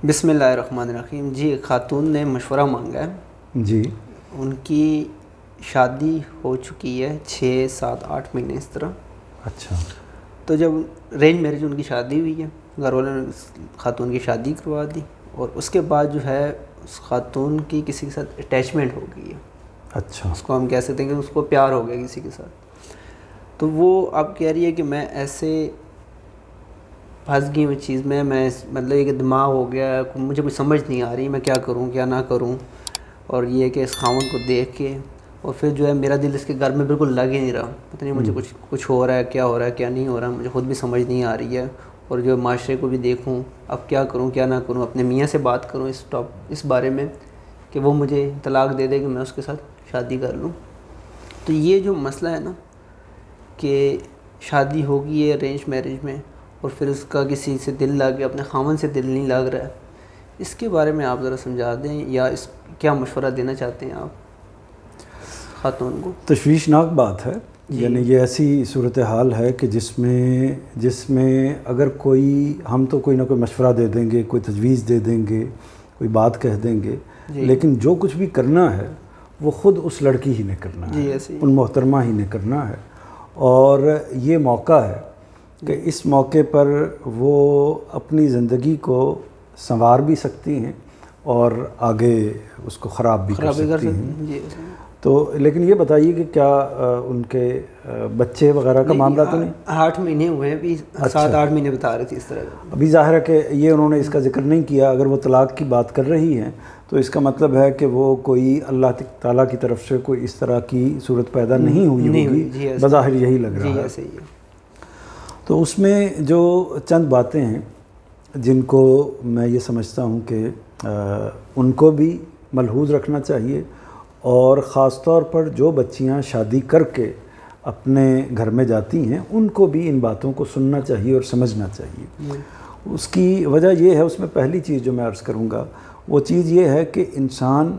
بسم اللہ الرحمن الرحیم. جی ایک خاتون نے مشورہ مانگا ہے. جی. ان کی شادی ہو چکی ہے 6 7 8 مہینے اس طرح. اچھا. تو جب ارینج میرج ان کی شادی ہوئی ہے, گھر والوں نے خاتون کی شادی کروا دی, اور اس کے بعد جو ہے اس خاتون کی کسی کے ساتھ اٹیچمنٹ ہو گئی ہے. اچھا. اس کو ہم کہہ سکتے ہیں کہ اس کو پیار ہو گیا کسی کے ساتھ. تو وہ اب کہہ رہی ہے کہ میں ایسے پھنس گئی ہوں چیز میں مطلب یہ کہ دماغ ہو گیا, مجھے کچھ سمجھ نہیں آ رہی میں کیا کروں کیا نہ کروں. اور یہ کہ اس خاوند کو دیکھ کے اور پھر جو ہے میرا دل اس کے گھر میں بالکل لگ ہی نہیں رہا. پتہ نہیں مجھے کچھ ہو رہا ہے کیا نہیں ہو رہا, مجھے خود بھی سمجھ نہیں آ رہی ہے. اور جو معاشرے کو بھی دیکھوں اب کیا کروں کیا نہ کروں, اپنے میاں سے بات کروں اس بارے میں کہ وہ مجھے طلاق دے دے کہ میں اس کے ساتھ شادی کر لوں. تو یہ جو مسئلہ ہے نا کہ شادی ہوگی ہے ارینج میرج میں اور پھر اس کا کسی سے دل لگ گیا, اپنے خاوند سے دل نہیں لگ رہا ہے, اس کے بارے میں آپ ذرا سمجھا دیں یا کیا مشورہ دینا چاہتے ہیں آپ خاتون کو؟ تشویشناک بات ہے. یعنی یہ ایسی صورتحال ہے کہ جس میں اگر ہم تو کوئی نہ کوئی مشورہ دے دیں گے, کوئی تجویز دے دیں گے, کوئی بات کہہ دیں گے, لیکن جو کچھ بھی کرنا ہے وہ خود اس لڑکی ہی نے کرنا ہے, ان محترمہ ہی نے کرنا ہے. اور یہ موقع ہے کہ اس موقع پر وہ اپنی زندگی کو سنوار بھی سکتی ہیں اور آگے اس کو خراب بھی کر سکتی ہیں. تو لیکن یہ بتائیے کہ کیا ان کے بچے وغیرہ کا معاملہ تو نہیں؟ 8 مہینے ہوئے ہیں ابھی, 7 8 مہینے بتا رہی تھی اس طرح. ابھی ظاہر ہے کہ یہ انہوں نے اس کا ذکر نہیں کیا. اگر وہ طلاق کی بات کر رہی ہیں تو اس کا مطلب ہے کہ وہ کوئی اللہ تعالیٰ کی طرف سے کوئی اس طرح کی صورت پیدا نہیں ہوئی ہوگی, بظاہر یہی لگ رہا ہے. تو اس میں جو چند باتیں ہیں جن کو میں یہ سمجھتا ہوں کہ ان کو بھی ملحوظ رکھنا چاہیے, اور خاص طور پر جو بچیاں شادی کر کے اپنے گھر میں جاتی ہیں ان کو بھی ان باتوں کو سننا چاہیے اور سمجھنا چاہیے. اس کی وجہ یہ ہے, اس میں پہلی چیز جو میں عرض کروں گا وہ چیز یہ ہے کہ انسان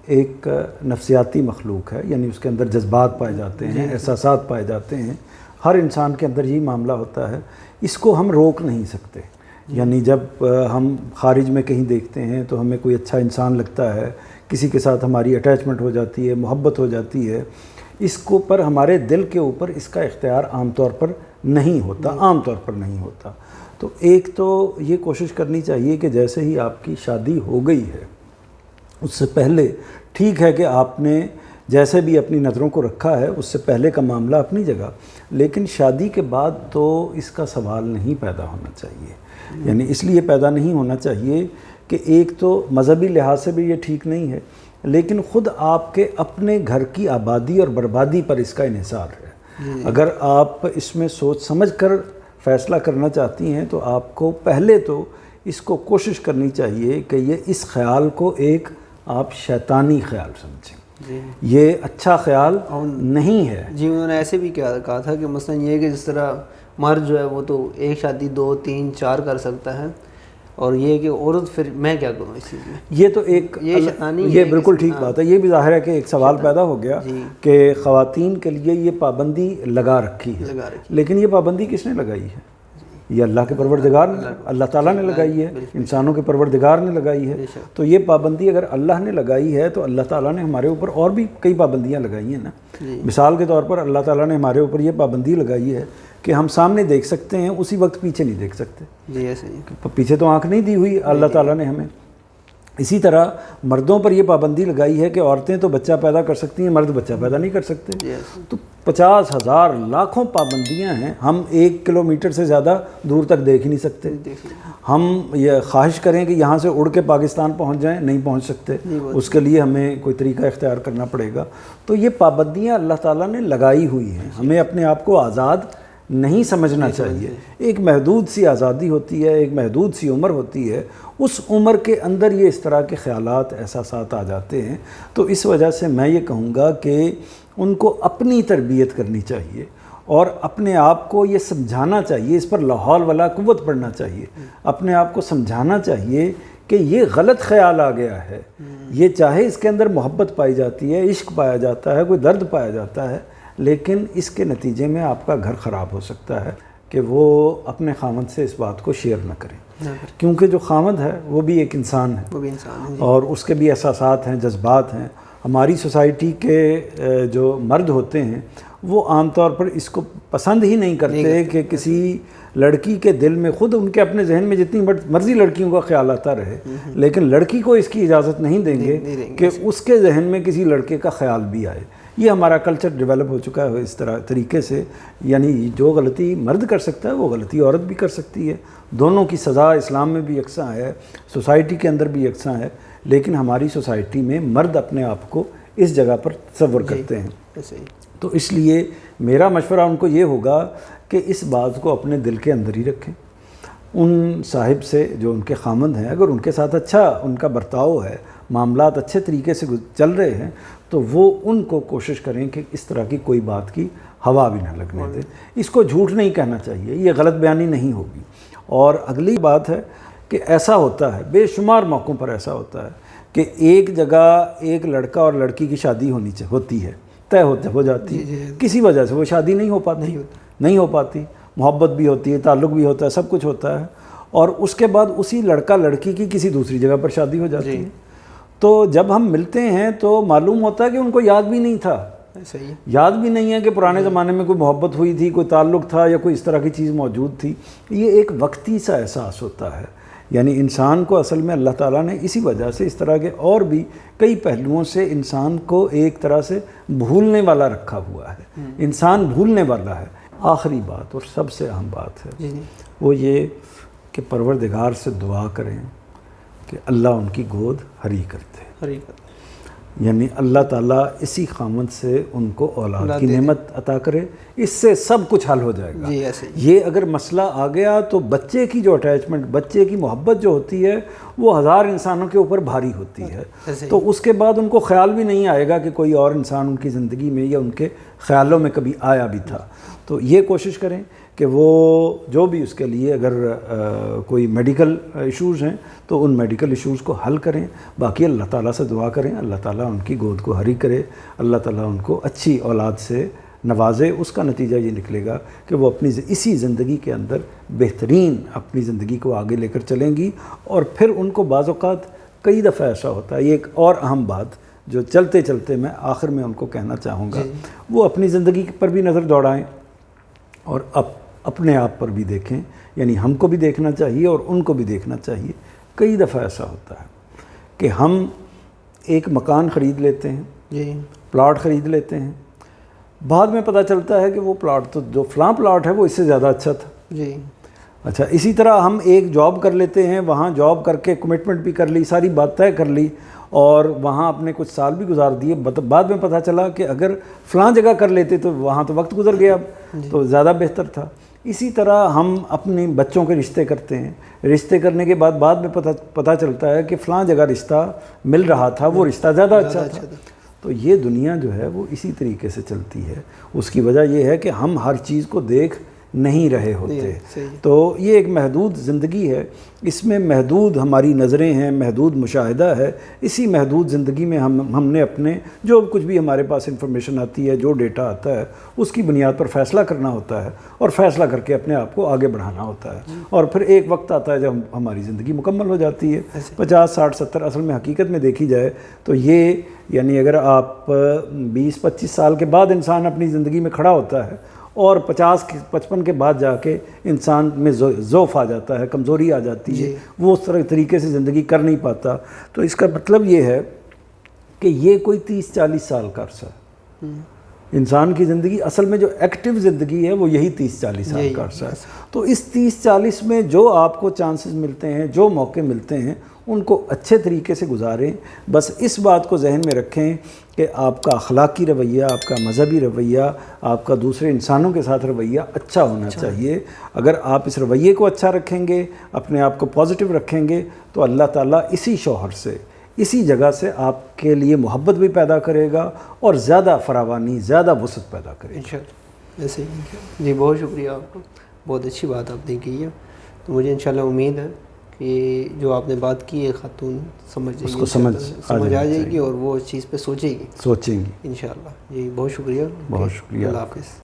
ایک نفسیاتی مخلوق ہے. یعنی اس کے اندر جذبات پائے جاتے ہیں, احساسات پائے جاتے ہیں. ہر انسان کے اندر یہی معاملہ ہوتا ہے, اس کو ہم روک نہیں سکتے. یعنی جب ہم خارج میں کہیں دیکھتے ہیں تو ہمیں کوئی اچھا انسان لگتا ہے, کسی کے ساتھ ہماری اٹیچمنٹ ہو جاتی ہے, محبت ہو جاتی ہے, اس کو پر ہمارے دل کے اوپر اس کا اختیار عام طور پر نہیں ہوتا. تو ایک تو یہ کوشش کرنی چاہیے کہ جیسے ہی آپ کی شادی ہو گئی ہے اس سے پہلے ٹھیک ہے کہ آپ نے جیسے بھی اپنی نظروں کو رکھا ہے اس سے پہلے کا معاملہ اپنی جگہ, لیکن شادی کے بعد تو اس کا سوال نہیں پیدا ہونا چاہیے. یعنی اس لیے پیدا نہیں ہونا چاہیے کہ ایک تو مذہبی لحاظ سے بھی یہ ٹھیک نہیں ہے, لیکن خود آپ کے اپنے گھر کی آبادی اور بربادی پر اس کا انحصار ہے. اگر آپ اس میں سوچ سمجھ کر فیصلہ کرنا چاہتی ہیں تو آپ کو پہلے تو اس کو کوشش کرنی چاہیے کہ یہ اس خیال کو ایک آپ شیطانی خیال سمجھیں. یہ اچھا خیال نہیں ہے. جی انہوں نے ایسے بھی کہا تھا کہ مثلا یہ کہ جس طرح مرد جو ہے وہ تو ایک شادی 2 3 4 کر سکتا ہے, اور یہ کہ عورت پھر میں کیا کروں اس چیز میں. یہ تو ایک یہ بالکل ٹھیک بات ہے. یہ بھی ظاہر ہے کہ ایک سوال پیدا ہو گیا کہ خواتین کے لیے یہ پابندی لگا رکھی ہے, لیکن یہ پابندی کس نے لگائی ہے؟ یہ اللہ کے پروردگار نے, اللہ تعالیٰ نے لگائی ہے, انسانوں کے پروردگار نے لگائی ہے. تو یہ پابندی اگر اللہ نے لگائی ہے تو اللہ تعالیٰ نے ہمارے اوپر اور بھی کئی پابندیاں لگائی ہیں نا. مثال کے طور پر اللہ تعالیٰ نے ہمارے اوپر یہ پابندی لگائی ہے کہ ہم سامنے دیکھ سکتے ہیں, اسی وقت پیچھے نہیں دیکھ سکتے. پیچھے تو آنکھ نہیں دی ہوئی اللہ تعالیٰ نے ہمیں. اسی طرح مردوں پر یہ پابندی لگائی ہے کہ عورتیں تو بچہ پیدا کر سکتی ہیں, مرد بچہ پیدا نہیں کر سکتے. تو 50,000 لاکھوں پابندیاں ہیں. ہم 1 کلومیٹر سے زیادہ دور تک دیکھ ہی نہیں سکتے. ہم یہ خواہش کریں کہ یہاں سے اڑ کے پاکستان پہنچ جائیں, نہیں پہنچ سکتے. اس کے لیے ہمیں کوئی طریقہ اختیار کرنا پڑے گا. تو یہ پابندیاں اللہ تعالیٰ نے لگائی ہوئی ہیں. ہمیں اپنے آپ کو آزاد نہیں سمجھنا چاہیے. ایک محدود سی آزادی ہوتی ہے, ایک محدود سی عمر ہوتی ہے. اس عمر کے اندر یہ اس طرح کے خیالات احساسات آ جاتے ہیں. تو اس وجہ سے میں یہ کہوں گا کہ ان کو اپنی تربیت کرنی چاہیے اور اپنے آپ کو یہ سمجھانا چاہیے, اس پر لاحول ولا قوت پڑھنا چاہیے. اپنے آپ کو سمجھانا چاہیے کہ یہ غلط خیال آ گیا ہے. یہ چاہے اس کے اندر محبت پائی جاتی ہے, عشق پایا جاتا ہے, کوئی درد پایا جاتا ہے, لیکن اس کے نتیجے میں آپ کا گھر خراب ہو سکتا ہے کہ وہ اپنے خاوند سے اس بات کو شیئر نہ کریں. کیونکہ جو خامد ہے وہ بھی ایک انسان ہے, وہ بھی انسان ہے, اور اس کے بھی احساسات ہیں, جذبات ہیں. ہماری سوسائٹی کے جو مرد ہوتے ہیں وہ عام طور پر اس کو پسند ہی نہیں کرتے کہ کسی لڑکی کے دل میں, خود ان کے اپنے ذہن میں جتنی مرضی لڑکیوں کا خیال آتا رہے, لیکن لڑکی کو اس کی اجازت نہیں دیں گے کہ اس کے ذہن میں کسی لڑکے کا خیال بھی آئے. یہ ہمارا کلچر ڈیولپ ہو چکا ہے اس طریقے سے. یعنی جو غلطی مرد کر سکتا ہے وہ غلطی عورت بھی کر سکتی ہے. دونوں کی سزا اسلام میں بھی یکساں ہے, سوسائٹی کے اندر بھی یکساں ہے, لیکن ہماری سوسائٹی میں مرد اپنے آپ کو اس جگہ پر تصور کرتے ہیں. تو اس لیے میرا مشورہ ان کو یہ ہوگا کہ اس بات کو اپنے دل کے اندر ہی رکھیں. ان صاحب سے جو ان کے خامند ہیں, اگر ان کے ساتھ اچھا ان کا برتاؤ ہے, معاملات اچھے طریقے سے چل رہے ہیں, تو وہ ان کو کوشش کریں کہ اس طرح کی کوئی بات کی ہوا بھی نہ لگنے دیں. اس کو جھوٹ نہیں کہنا چاہیے, یہ غلط بیانی نہیں ہوگی. اور اگلی بات ہے کہ ایسا ہوتا ہے, بے شمار موقعوں پر ایسا ہوتا ہے کہ ایک جگہ ایک لڑکا اور لڑکی کی شادی ہوتی ہے, طے ہو جاتی ہے, کسی وجہ سے وہ شادی نہیں ہو پاتی, محبت بھی ہوتی ہے, تعلق بھی ہوتا ہے, سب کچھ ہوتا ہے, اور اس کے بعد اسی لڑکا لڑکی کی کسی دوسری جگہ پر شادی ہو جاتی ہے. تو جب ہم ملتے ہیں تو معلوم ہوتا ہے کہ ان کو یاد بھی نہیں تھا, یاد بھی نہیں ہے کہ پرانے زمانے میں کوئی محبت ہوئی تھی, کوئی تعلق تھا, یا کوئی اس طرح کی چیز موجود تھی. یہ ایک وقتی سا احساس ہوتا ہے. یعنی انسان کو اصل میں اللہ تعالیٰ نے اسی وجہ سے اس طرح کے اور بھی کئی پہلوؤں سے انسان کو ایک طرح سے بھولنے والا رکھا ہوا ہے. انسان بھولنے والا ہے. آخری بات اور سب سے اہم بات ہے وہ یہ کہ پروردگار سے دعا کریں کہ اللہ ان کی گود ہری کرتے. یعنی اللہ تعالیٰ اسی خامد سے ان کو اولاد کی نعمت عطا کرے, اس سے سب کچھ حل ہو جائے گا. یہ اگر مسئلہ آ گیا تو بچے کی جو اٹیچمنٹ, بچے کی محبت جو ہوتی ہے وہ 1000 انسانوں کے اوپر بھاری ہوتی ہے. تو اس کے بعد ان کو خیال بھی نہیں آئے گا کہ کوئی اور انسان ان کی زندگی میں یا ان کے خیالوں میں کبھی آیا بھی تھا. تو یہ کوشش کریں کہ وہ جو بھی اس کے لیے اگر کوئی میڈیکل ایشوز ہیں تو ان میڈیکل ایشوز کو حل کریں. باقی اللہ تعالیٰ سے دعا کریں, اللہ تعالیٰ ان کی گود کو ہری کرے, اللہ تعالیٰ ان کو اچھی اولاد سے نوازے. اس کا نتیجہ یہ نکلے گا کہ وہ اپنی اسی زندگی کے اندر بہترین اپنی زندگی کو آگے لے کر چلیں گی. اور پھر ان کو بعض اوقات کئی دفعہ ایسا ہوتا ہے, یہ ایک اور اہم بات جو چلتے چلتے میں آخر میں ان کو کہنا چاہوں گا, وہ اپنی زندگی پر بھی نظر دوڑائیں اور اپنے آپ پر بھی دیکھیں. یعنی ہم کو بھی دیکھنا چاہیے اور ان کو بھی دیکھنا چاہیے. کئی دفعہ ایسا ہوتا ہے کہ ہم ایک مکان خرید لیتے ہیں, پلاٹ خرید لیتے ہیں, بعد میں پتہ چلتا ہے کہ وہ پلاٹ تو جو فلاں پلاٹ ہے وہ اس سے زیادہ اچھا تھا. اچھا, اسی طرح ہم ایک جاب کر لیتے ہیں, وہاں جاب کر کے کمٹمنٹ بھی کر لی, ساری بات طے کر لی, اور وہاں اپنے کچھ سال بھی گزار دیے. بعد میں پتہ چلا کہ اگر فلاں جگہ کر لیتے تو وہاں تو وقت گزر گیا, تو زیادہ بہتر تھا. اسی طرح ہم اپنے بچوں کے رشتے کرتے ہیں, رشتے کرنے کے بعد میں پتہ چلتا ہے کہ فلاں جگہ رشتہ مل رہا تھا, وہ رشتہ زیادہ اچھا تھا. تو یہ دنیا جو ہے وہ اسی طریقے سے چلتی ہے. اس کی وجہ یہ ہے کہ ہم ہر چیز کو دیکھ نہیں رہے ہوتے. تو یہ ایک محدود زندگی ہے, اس میں محدود ہماری نظریں ہیں, محدود مشاہدہ ہے. اسی محدود زندگی میں ہم نے اپنے جو کچھ بھی ہمارے پاس انفارمیشن آتی ہے, جو ڈیٹا آتا ہے, اس کی بنیاد پر فیصلہ کرنا ہوتا ہے, اور فیصلہ کر کے اپنے آپ کو آگے بڑھانا ہوتا ہے. اور پھر ایک وقت آتا ہے جب ہماری زندگی مکمل ہو جاتی ہے, 50 60 70. اصل میں حقیقت میں دیکھی جائے تو یہ یعنی اگر آپ 20 25 سال کے بعد انسان اپنی زندگی میں کھڑا ہوتا ہے, اور 50 55 کے بعد جا کے انسان میں ضعف آ جاتا ہے, کمزوری آ جاتی ہے, وہ اس طریقے سے زندگی کر نہیں پاتا. تو اس کا مطلب یہ ہے کہ یہ کوئی 30 40 سال کا عرصہ ہے. انسان کی زندگی اصل میں جو ایکٹیو زندگی ہے وہ یہی 30 40 سال کا عرصہ ہے. تو اس 30 40 میں جو آپ کو چانسز ملتے ہیں, جو موقع ملتے ہیں, ان کو اچھے طریقے سے گزاریں. بس اس بات کو ذہن میں رکھیں کہ آپ کا اخلاقی رویہ, آپ کا مذہبی رویہ, آپ کا دوسرے انسانوں کے ساتھ رویہ اچھا ہونا چاہیے. اگر آپ اس رویے کو اچھا رکھیں گے, اپنے آپ کو پازیٹیو رکھیں گے, تو اللہ تعالیٰ اسی شوہر سے, اسی جگہ سے آپ کے لیے محبت بھی پیدا کرے گا, اور زیادہ فراوانی, زیادہ وسعت پیدا کرے گا. انشاءاللہ. ایسے ہی جی, بہت شکریہ آپ کا, بہت اچھی بات آپ نے کی ہے. تو مجھے انشاءاللہ امید ہے کہ جو آپ نے بات کی ہے خاتون سمجھ جائے گی, اس کو سمجھ آ جائے گی, اور وہ اس چیز پہ سوچیں گی انشاءاللہ. جی بہت شکریہ. بہت شکریہ. اللہ حافظ.